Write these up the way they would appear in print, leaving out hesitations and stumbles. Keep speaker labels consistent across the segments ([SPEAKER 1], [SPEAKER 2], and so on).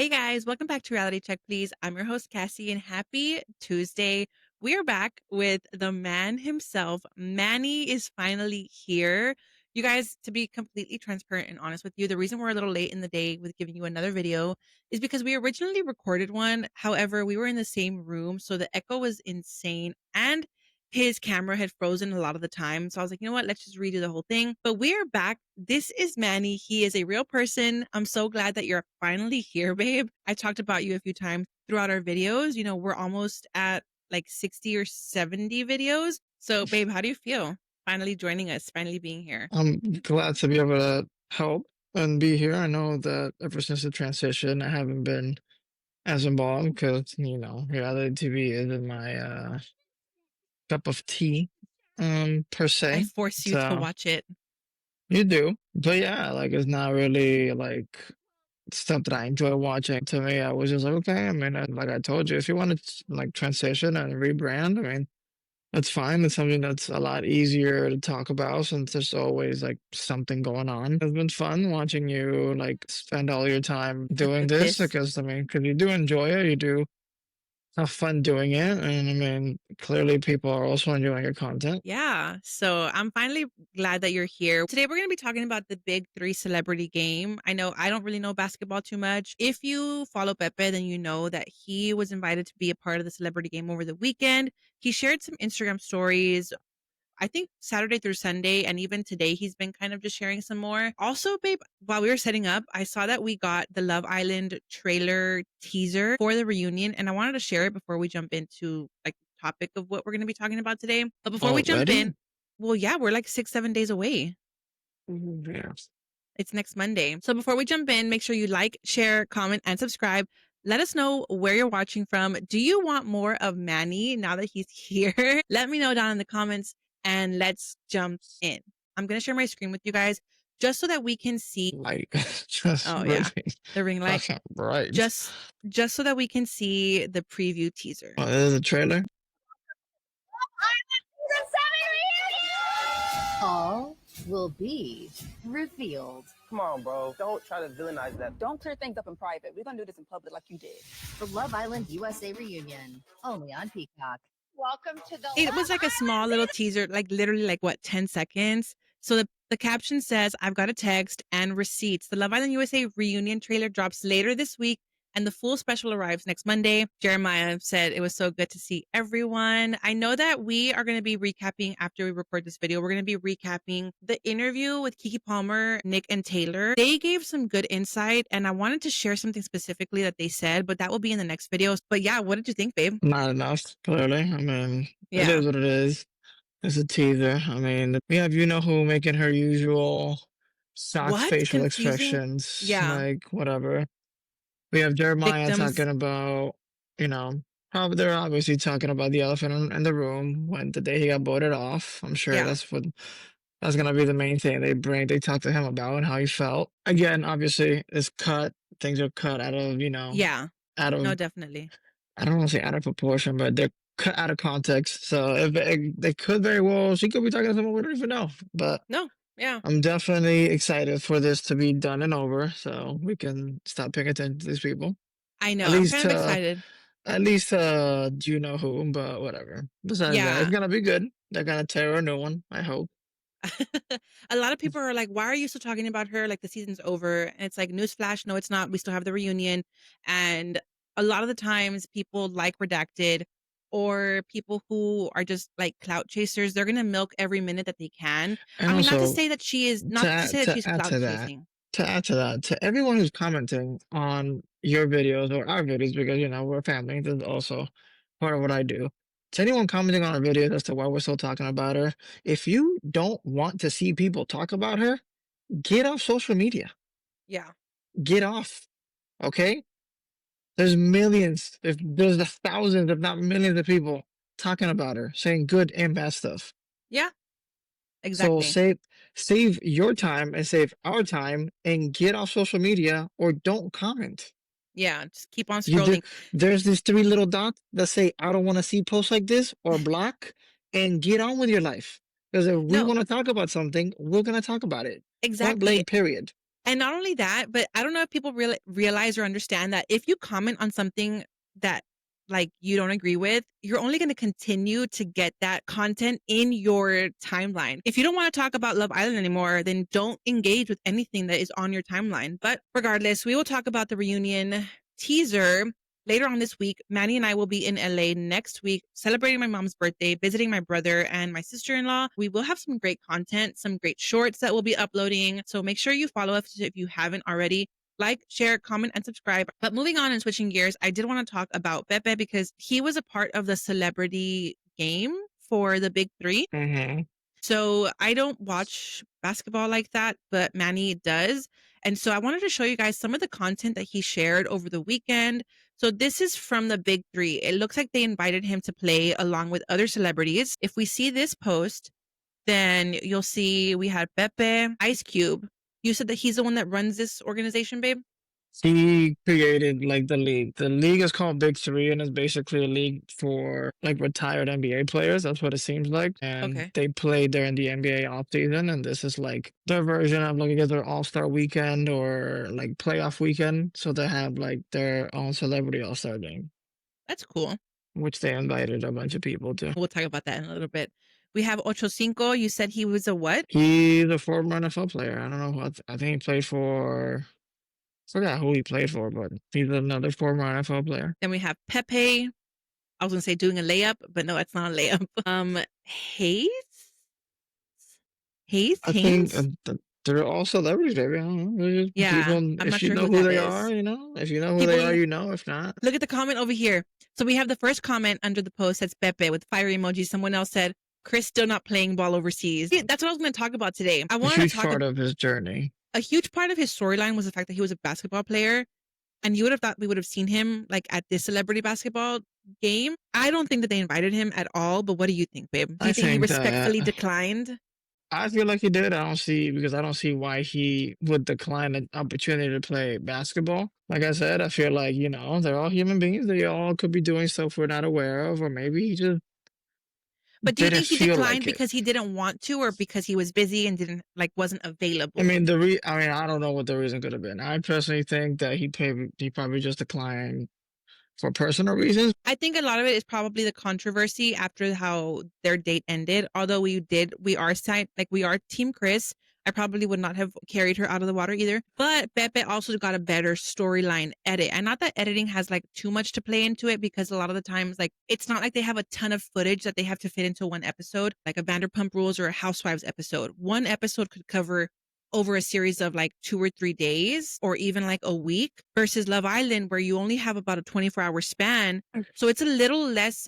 [SPEAKER 1] Hey guys, welcome back to Reality Check, Please. I'm your host, Cassie, and happy Tuesday. We are back with the man himself. Manny is finally here. You guys, to be completely transparent and honest with you, the reason we're a little late in the day with giving you another video is because we originally recorded one. However, we were in the same room, so the echo was insane and his camera had frozen a lot of the time. So I was like, you know what? Let's just redo the whole thing. But we're back. This is Manny. He is a real person. I'm so glad that you're finally here, babe. I talked about you a few times throughout our videos. You know, we're almost at like 60 or 70 videos. So, babe, how do you feel finally joining us, finally being here?
[SPEAKER 2] I'm glad to be able to help and be here. I know that ever since the transition, I haven't been as involved because, reality TV isn't my cup of tea, per
[SPEAKER 1] I
[SPEAKER 2] se.
[SPEAKER 1] force you to
[SPEAKER 2] So
[SPEAKER 1] watch it.
[SPEAKER 2] you do. But yeah, like it's not really like stuff that I enjoy watching. To me, I was just like, okay, I mean, like I told you, if you want to like transition and rebrand, I mean, that's fine. It's something that's a lot easier to talk about since there's always like something going on. It's been fun watching you like spend all your time doing this
[SPEAKER 1] This.
[SPEAKER 2] because I mean, because you do enjoy it, you do have fun doing it, and I mean, clearly people are also enjoying your content.
[SPEAKER 1] Yeah. So I'm finally glad that you're here. Today, we're going to be talking about the Big 3 Celebrity Game. I know I don't really know basketball too much. If you follow Pepe, then you know that he was invited to be a part of the Celebrity Game over the weekend. He shared some Instagram stories, I think Saturday through Sunday, and even today he's been kind of just sharing some more. Also, babe, while we were setting up, I saw that we got the Love Island trailer teaser for the reunion, and I wanted to share it before we jump into like the topic of what we're going to be talking about today. But before we jump in,
[SPEAKER 2] Already?
[SPEAKER 1] well, yeah, we're like 6, 7 days away.
[SPEAKER 2] Yeah.
[SPEAKER 1] It's next Monday. So before we jump in, make sure you like, share, comment, and subscribe. Let us know where you're watching from. Do you want more of Manny now that he's here? Let me know down in the comments and let's jump in. I'm going to share my screen with you guys just so that we can see.
[SPEAKER 2] Like just
[SPEAKER 1] Oh yeah,
[SPEAKER 2] really
[SPEAKER 1] the ring light.
[SPEAKER 2] fucking bright.
[SPEAKER 1] Just just so that we can see the preview teaser.
[SPEAKER 2] Oh, this is a trailer?
[SPEAKER 3] All will be revealed.
[SPEAKER 4] Come on, bro. Don't try to villainize that.
[SPEAKER 5] Don't clear things up in private. We're going to do this in public like you did.
[SPEAKER 3] The Love Island USA reunion, only on Peacock.
[SPEAKER 6] Welcome to the
[SPEAKER 1] It
[SPEAKER 6] Love
[SPEAKER 1] was like a small
[SPEAKER 6] Island
[SPEAKER 1] little teaser, like literally like what, 10 seconds. So the caption says, I've got a text and receipts. The Love Island USA reunion trailer drops later this week and the full special arrives next Monday. Jeremiah said it was so good to see everyone. I know that we are going to be recapping after we record this video. We're going to be recapping the interview with Keke Palmer, Nick, and Taylor. They gave some good insight and I wanted to share something specifically that they said, but that will be in the next videos. But yeah, what did you think, babe?
[SPEAKER 2] Not enough, clearly. I mean, it
[SPEAKER 1] Yeah.
[SPEAKER 2] is what it is. It's a teaser. I mean, we have you know who making her usual shocked
[SPEAKER 1] What?
[SPEAKER 2] facial
[SPEAKER 1] Confusing?
[SPEAKER 2] expressions,
[SPEAKER 1] Yeah.
[SPEAKER 2] like whatever. We have Jeremiah
[SPEAKER 1] Victims.
[SPEAKER 2] talking about, how they're obviously talking about the elephant in the room when the day he got voted off. I'm sure
[SPEAKER 1] Yeah.
[SPEAKER 2] that's gonna be the main thing they talk to him about and how he felt. Again, obviously, it's cut. Things are cut out of,
[SPEAKER 1] Yeah.
[SPEAKER 2] out
[SPEAKER 1] No,
[SPEAKER 2] of
[SPEAKER 1] definitely.
[SPEAKER 2] I don't want to say out of proportion, but they're cut out of context. So if they could very well, she could be talking to someone we don't even know. But
[SPEAKER 1] No. Yeah.
[SPEAKER 2] I'm definitely excited for this to be done and over, so we can stop paying attention to these people.
[SPEAKER 1] I know.
[SPEAKER 2] At
[SPEAKER 1] I'm
[SPEAKER 2] least,
[SPEAKER 1] kind of excited.
[SPEAKER 2] do you know who? But whatever. Besides that, it's
[SPEAKER 1] Yeah.
[SPEAKER 2] gonna be good. They're gonna tear a new one. I hope.
[SPEAKER 1] A lot of people are like, why are you still talking about her? Like the season's over. And it's like, newsflash, no, it's not. We still have the reunion. And a lot of the times people like redacted or people who are just like clout chasers, they're gonna milk every minute that they can.
[SPEAKER 2] And
[SPEAKER 1] I mean, not to
[SPEAKER 2] also
[SPEAKER 1] say that she is
[SPEAKER 2] to
[SPEAKER 1] not to
[SPEAKER 2] add,
[SPEAKER 1] say that
[SPEAKER 2] to
[SPEAKER 1] she's
[SPEAKER 2] add
[SPEAKER 1] clout
[SPEAKER 2] to that,
[SPEAKER 1] chasing.
[SPEAKER 2] to everyone who's commenting on your videos or our videos, because we're family. This is also part of what I do. To anyone commenting on our videos as to why we're still talking about her, if you don't want to see people talk about her, get off social media.
[SPEAKER 1] Yeah.
[SPEAKER 2] Get off. Okay? There's millions, there's the thousands, if not millions of people talking about her, saying good and bad stuff.
[SPEAKER 1] Yeah.
[SPEAKER 2] So
[SPEAKER 1] Exactly.
[SPEAKER 2] save your time and save our time and get off social media or don't comment.
[SPEAKER 1] Yeah. Just keep on
[SPEAKER 2] You do,
[SPEAKER 1] scrolling.
[SPEAKER 2] there's these three little dots that say I don't want to see posts like this or block and get on with your life. Because if we
[SPEAKER 1] No,
[SPEAKER 2] want to talk about something, we're gonna talk about it. Point
[SPEAKER 1] exactly.
[SPEAKER 2] blank, period.
[SPEAKER 1] And not only that, but I don't know if people realize or understand that if you comment on something that like you don't agree with, you're only going to continue to get that content in your timeline. If you don't want to talk about Love Island anymore, then don't engage with anything that is on your timeline. But regardless, we will talk about the reunion teaser later on this week. Manny and I will be in LA next week celebrating my mom's birthday, visiting my brother and my sister-in-law. We will have some great content, some great shorts that we'll be uploading. So make sure you follow us if you haven't already. Like, share, comment, and subscribe. But moving on and switching gears, I did want to talk about Pepe because he was a part of the celebrity game for the Big 3.
[SPEAKER 2] Mm-hmm.
[SPEAKER 1] So I don't watch basketball like that, but Manny does. And so I wanted to show you guys some of the content that he shared over the weekend. So this is from the Big 3. It looks like they invited him to play along with other celebrities. If we see this post, then you'll see we had Pepe, Ice Cube. You said that he's the one that runs this organization, babe?
[SPEAKER 2] He created like the league. The league is called Big 3, and it's basically a league for like retired NBA players. That's what it seems like. And
[SPEAKER 1] Okay.
[SPEAKER 2] they played during the NBA off season, and this is like their version of like their All-Star weekend or like playoff weekend. So they have like their own celebrity All-Star game,
[SPEAKER 1] That's cool.
[SPEAKER 2] which they invited a bunch of people to.
[SPEAKER 1] We'll talk about that in a little bit. We have Ocho Cinco. You said he was a what?
[SPEAKER 2] He's a former NFL player. I don't know what. I think he played for. Forgot who he played for, but he's another former NFL player.
[SPEAKER 1] Then we have Pepe. I was gonna say doing a layup, but no, it's not a layup. Hayes.
[SPEAKER 2] I think
[SPEAKER 1] Haynes.
[SPEAKER 2] they're all celebrities, baby. I don't know. They're just
[SPEAKER 1] Yeah,
[SPEAKER 2] people,
[SPEAKER 1] I'm
[SPEAKER 2] if
[SPEAKER 1] not
[SPEAKER 2] you
[SPEAKER 1] sure
[SPEAKER 2] know
[SPEAKER 1] who
[SPEAKER 2] who
[SPEAKER 1] that
[SPEAKER 2] they
[SPEAKER 1] is.
[SPEAKER 2] are, you know. If you know who
[SPEAKER 1] People-
[SPEAKER 2] they are, you know. If not,
[SPEAKER 1] Look at the comment over here. So we have the first comment under the post that's Pepe with fire emoji. Someone else said, Chris still not playing ball overseas. Yeah, that's what I was going to talk about today. I
[SPEAKER 2] a
[SPEAKER 1] wanted to
[SPEAKER 2] huge
[SPEAKER 1] talk
[SPEAKER 2] part of his journey.
[SPEAKER 1] a huge part of his storyline was the fact that he was a basketball player. And you would have thought we would have seen him like at this celebrity basketball game. I don't think that they invited him at all. But what do you think, babe? Do you
[SPEAKER 2] I
[SPEAKER 1] think he
[SPEAKER 2] think that-
[SPEAKER 1] respectfully declined?
[SPEAKER 2] I feel like he did. I don't see why he would decline an opportunity to play basketball. Like I said, I feel like, they're all human beings. They all could be doing stuff we're not aware of, or maybe he just
[SPEAKER 1] But do you
[SPEAKER 2] didn't
[SPEAKER 1] think he
[SPEAKER 2] feel
[SPEAKER 1] declined
[SPEAKER 2] like it.
[SPEAKER 1] because he didn't want to, or because he was busy and wasn't available?
[SPEAKER 2] I mean, I don't know what the reason could have been. I personally think that he probably just declined for personal reasons.
[SPEAKER 1] I think a lot of it is probably the controversy after how their date ended. Although we are Team Chris. I probably would not have carried her out of the water either. But Pepe also got a better storyline edit. And not that editing has like too much to play into it, because a lot of the times, like, it's not like they have a ton of footage that they have to fit into one episode, like a Vanderpump Rules or a Housewives episode. One episode could cover over a series of like 2 or 3 days or even like a week, versus Love Island where you only have about a 24-hour span. So it's a little less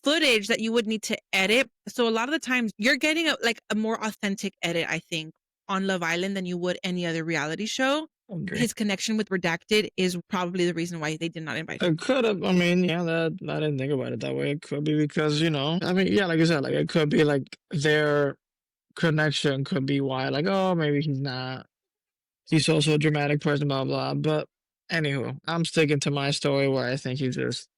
[SPEAKER 1] footage that you would need to edit. So a lot of the times you're getting a more authentic edit, I think, on Love Island than you would any other reality show.
[SPEAKER 2] Okay.
[SPEAKER 1] His connection with Redacted is probably the reason why they did not invite him.
[SPEAKER 2] It could have. I mean, yeah, that I didn't think about it that way. It could be because I mean, yeah, like I said, like it could be like their connection could be why, like, oh, maybe he's also a dramatic person, blah blah. But anywho, I'm sticking to my story where I think he just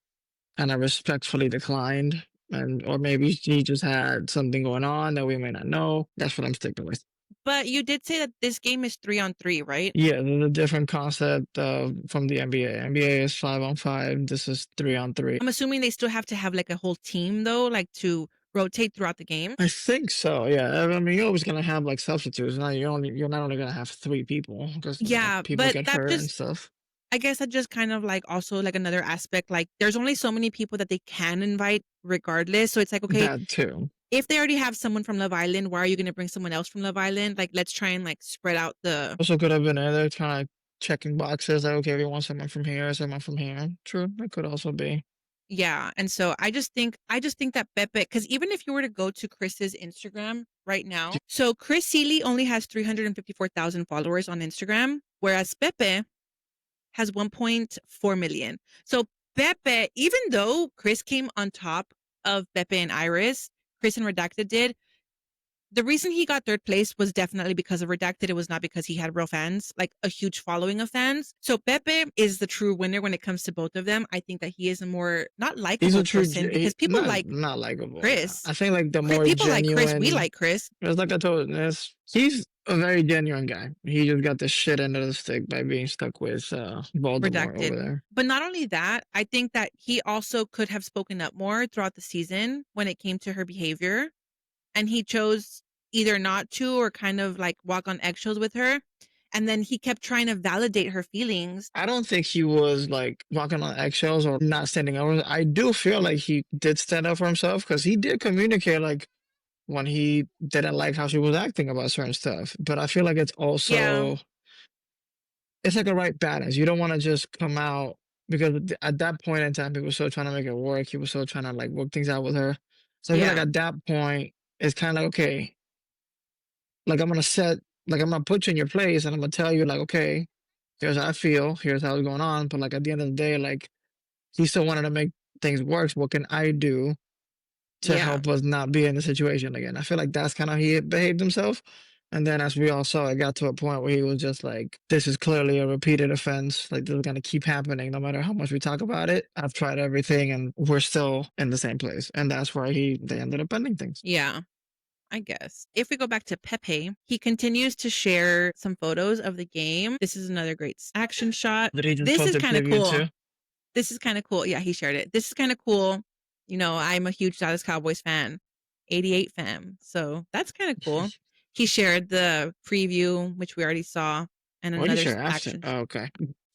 [SPEAKER 2] kind of respectfully declined, or maybe he just had something going on that we may not know. That's what I'm sticking with.
[SPEAKER 1] But you did say that this game is 3-on-3, right?
[SPEAKER 2] Yeah, there's a different concept from the NBA. NBA is 5-on-5. This is 3-on-3.
[SPEAKER 1] I'm assuming they still have to have like a whole team though, like to rotate throughout the game.
[SPEAKER 2] I think so. Yeah, I mean, you're always gonna have like substitutes. Now you're not only gonna have 3 people because
[SPEAKER 1] Yeah,
[SPEAKER 2] people
[SPEAKER 1] but
[SPEAKER 2] get
[SPEAKER 1] that
[SPEAKER 2] hurt and
[SPEAKER 1] just-
[SPEAKER 2] stuff.
[SPEAKER 1] I guess that just kind of like also like another aspect, like there's only so many people that they can invite regardless. So it's like, okay,
[SPEAKER 2] That too.
[SPEAKER 1] if they already have someone from Love Island, why are you going to bring someone else from Love Island? Like, let's try and like spread out the.
[SPEAKER 2] Also could have been there kind of checking boxes. Like, okay, we want someone from here, someone from here. True, that could also be.
[SPEAKER 1] Yeah, and so I just think that Pepe, because even if you were to go to Chris's Instagram right now, so Chris Seeley only has 354,000 followers on Instagram, whereas Pepe has 1.4 million. So Pepe, even though Chris came on top of Pepe and Iris, Chris and Redacted did, the reason he got third place was definitely because of Redacted. It was not because he had real fans, like a huge following of fans. So Pepe is the true winner when it comes to both of them. I think that he is a more not likable
[SPEAKER 2] He's a true
[SPEAKER 1] person, because people
[SPEAKER 2] not likable.
[SPEAKER 1] Chris.
[SPEAKER 2] I think like the more
[SPEAKER 1] people
[SPEAKER 2] genuine.
[SPEAKER 1] like Chris. We like Chris.
[SPEAKER 2] It's like I told this. He's a very genuine guy. He just got the shit end of the stick by being stuck with Voldemort
[SPEAKER 1] Redacted.
[SPEAKER 2] over there.
[SPEAKER 1] But not only that, I think that he also could have spoken up more throughout the season when it came to her behavior. And he chose either not to or kind of like walk on eggshells with her. And then he kept trying to validate her feelings.
[SPEAKER 2] I don't think he was like walking on eggshells or not standing up. I do feel like he did stand up for himself because he did communicate like when he didn't like how she was acting about certain stuff. But I feel like it's
[SPEAKER 1] Yeah.
[SPEAKER 2] also it's like a right balance. You don't want to just come out because at that point in time, he was still trying to make it work. He was still trying to like work things out with her. So I feel like
[SPEAKER 1] Yeah.
[SPEAKER 2] at that point, it's kind of like, okay, like I'm gonna put you in your place and I'm gonna tell you like, okay, here's how I feel, here's how it's going on. But like at the end of the day, like he still wanted to make things work. So what can I do to
[SPEAKER 1] Yeah.
[SPEAKER 2] help us not be in the situation again? I feel like that's kind of how he behaved himself. And then, as we all saw, it got to a point where he was just like, "This is clearly a repeated offense. Like this is gonna keep happening, no matter how much we talk about it. I've tried everything, and we're still in the same place." And that's why they ended up ending things.
[SPEAKER 1] Yeah. I guess. If we go back to Pepe, he continues to share some photos of the game. This is another great action shot.
[SPEAKER 2] Did he just
[SPEAKER 1] This
[SPEAKER 2] post
[SPEAKER 1] is
[SPEAKER 2] a
[SPEAKER 1] kind of
[SPEAKER 2] preview
[SPEAKER 1] cool.
[SPEAKER 2] too?
[SPEAKER 1] This is kind of cool. Yeah, he shared it. This is kind of cool. You know, I'm a huge Dallas Cowboys fan, 88 fam. So that's kind of cool. He shared the preview, which we already saw, and
[SPEAKER 2] Why did you
[SPEAKER 1] another
[SPEAKER 2] share after?
[SPEAKER 1] action,
[SPEAKER 2] Oh, okay.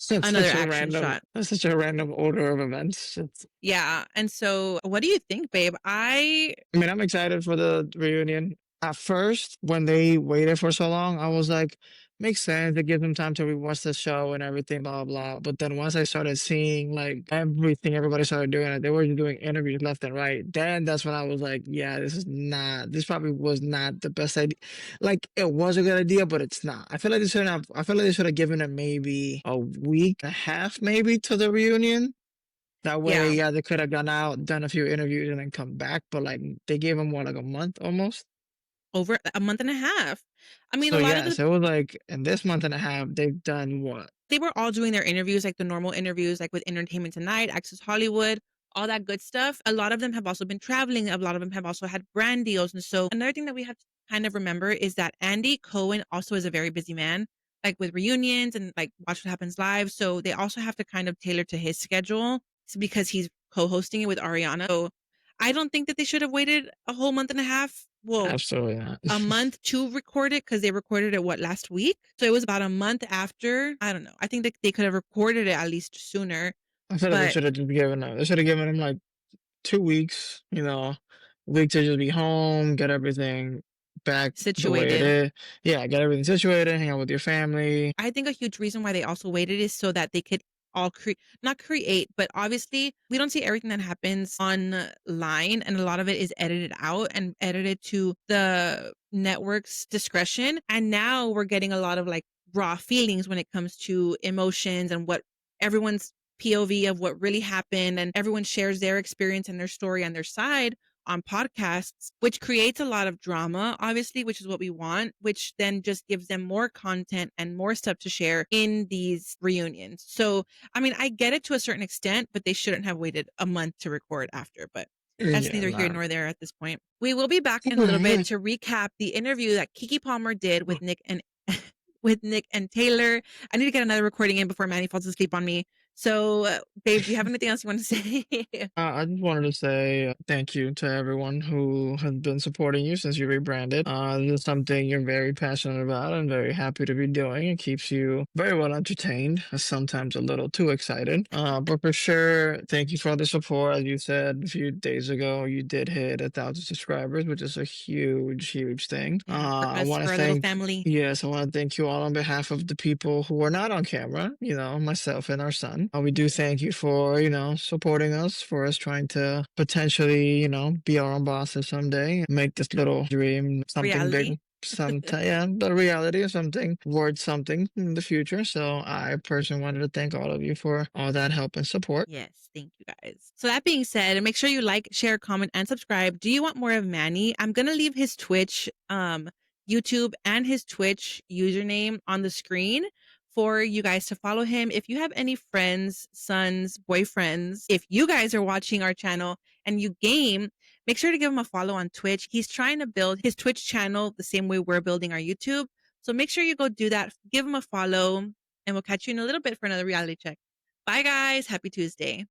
[SPEAKER 2] That's
[SPEAKER 1] another
[SPEAKER 2] such a
[SPEAKER 1] action
[SPEAKER 2] random.
[SPEAKER 1] shot.
[SPEAKER 2] That's such a random order of events.
[SPEAKER 1] Yeah. And so what do you think, babe?
[SPEAKER 2] I mean, I'm excited for the reunion. At first, when they waited for so long, I was like, makes sense. They give them time to rewatch the show and everything, blah, blah. But then once I started seeing like everything everybody started doing, they were doing interviews left and right. Then that's when I was like, yeah, this probably was not the best idea. Like, it was a good idea, but it's not. I feel like they should have given it maybe a week and a half, maybe to the reunion. That way,
[SPEAKER 1] Yeah.
[SPEAKER 2] yeah, they could have gone out, done a few interviews, and then come back. But like, they gave him what, like a month almost.
[SPEAKER 1] Over a month and a half. I mean,
[SPEAKER 2] So
[SPEAKER 1] a lot of
[SPEAKER 2] yeah,
[SPEAKER 1] the
[SPEAKER 2] so it was like in this month and a half, they've done what?
[SPEAKER 1] they were all doing their interviews, like the normal interviews, like with Entertainment Tonight, Access Hollywood, all that good stuff. A lot of them have also been traveling. A lot of them have also had brand deals. And so another thing that we have to kind of remember is that Andy Cohen also is a very busy man, like with reunions and like Watch What Happens Live. So they also have to kind of tailor to his schedule because he's co-hosting it with Ariana. So I don't think that they should have waited a whole month and a half. Well,
[SPEAKER 2] Absolutely not.
[SPEAKER 1] a month to record it because they recorded it last week, so it was about a month after. I don't know, I think that they could have recorded it at least sooner,
[SPEAKER 2] I feel like they
[SPEAKER 1] but
[SPEAKER 2] should have just given him. They should have given him like 2 weeks. A week to just be home, get everything back the way it
[SPEAKER 1] situated.
[SPEAKER 2] is. Yeah, get everything situated, hang out with your family.
[SPEAKER 1] I think a huge reason why they also waited is so that they could all not create, but obviously we don't see everything that happens online, and a lot of it is edited out and edited to the network's discretion. And now we're getting a lot of like raw feelings when it comes to emotions and what everyone's POV of what really happened, and everyone shares their experience and their story on their side on podcasts, which creates a lot of drama, obviously, which is what we want, which then just gives them more content and more stuff to share in these reunions. So, I mean, I get it to a certain extent, but they shouldn't have waited a month to record after. But that's
[SPEAKER 2] Yeah,
[SPEAKER 1] neither here
[SPEAKER 2] nah.
[SPEAKER 1] nor there at this point. We will be back in a little bit to recap the interview that Kiki Palmer did with Nick and with Nick and Taylor. I need to get another recording in before Manny falls asleep on me. So, babe, do you have anything else you want to say?
[SPEAKER 2] I just wanted to say thank you to everyone who has been supporting you since you rebranded. This is something you're very passionate about and very happy to be doing. It keeps you very well entertained, sometimes a little too excited. But for sure, thank you for all the support. As you said a few days ago, you did hit 1,000 subscribers, which is a huge, huge thing.
[SPEAKER 1] Yeah, for
[SPEAKER 2] I
[SPEAKER 1] us,
[SPEAKER 2] want
[SPEAKER 1] for
[SPEAKER 2] to
[SPEAKER 1] our little
[SPEAKER 2] thank,
[SPEAKER 1] family.
[SPEAKER 2] yes, I want to thank you all on behalf of the people who are not on camera, myself and our son. We do thank you for, supporting us, for us trying to potentially, be our own bosses someday, make this little dream something
[SPEAKER 1] Reality.
[SPEAKER 2] big. Sometime, yeah, the reality of something worth something in the future. So I personally wanted to thank all of you for all that help and support.
[SPEAKER 1] Yes, thank you guys. So that being said, make sure you like, share, comment, and subscribe. Do you want more of Manny? I'm gonna leave his Twitch, YouTube, and his Twitch username on the screen for you guys to follow him. If you have any friends, sons, boyfriends, if you guys are watching our channel and you game, make sure to give him a follow on Twitch. He's trying to build his Twitch channel the same way we're building our YouTube. So make sure you go do that. Give him a follow, and we'll catch you in a little bit for another reality check. Bye, guys. Happy Tuesday.